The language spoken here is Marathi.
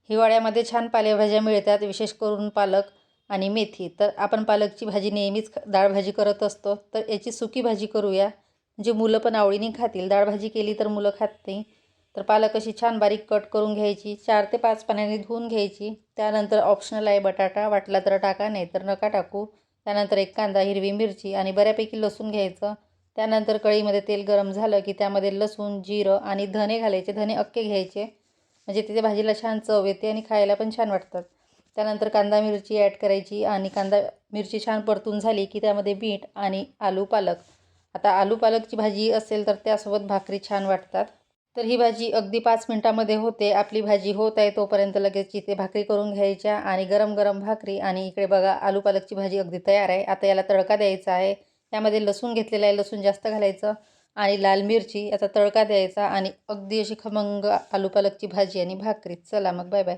हिवाळ्यामध्ये छान पालेभाज्या मिळतात, विशेष करून पालक आणि मेथी. तर आपण पालकची भाजी नेहमीच डाळ भाजी करत असतो, तर याची सुकी भाजी करूया, म्हणजे मुलं पण आवडीने खातील. डाळ भाजी केली तर मुलं खात नाही. तर पालक अशी छान बारीक कट करून घ्यायची, 4 ते 5 पाण्याने धुवून घ्यायची. त्यानंतर ऑप्शनल आहे बटाटा, वाटला तर टाका, नाही तर नका टाकू. त्यानंतर एक कांदा, हिरवी मिरची आणि बऱ्यापैकी लसूण घ्यायचं. त्यानंतर कढईमध्ये तेल गरम झालं की त्यामध्ये लसूण, जिरं आणि धने घालायचे. धने अख्खे घ्यायचे, म्हणजे तिथे भाजीला छान चव येते आणि खायला पण छान वाटतात. त्यानंतर कांदा मिरची ॲड करायची आणि कांदा मिरची छान परतून झाली की त्यामध्ये मीठ आणि आलू पालक. आता आलू पालकची भाजी असेल तर त्यासोबत भाकरी छान वाटतात. तर ही भाजी अगदी 5 मिनिटामध्ये होते. आपली भाजी होत आहे तोपर्यंत लगेच इथे भाकरी करून घ्यायच्या आणि गरम गरम भाकरी. आणि इकडे बघा आलू पालकची भाजी अगदी तयार आहे. आता याला तडका द्यायचा आहे. त्यामध्ये लसूण घेतलेला आहे, लसूण जास्त घालायचं आणि लाल मिरची, याचा तडका द्यायचा आणि अगदी अशी खमंग आलू पालकची भाजी आणि भाकरी. चला मग, बाय बाय.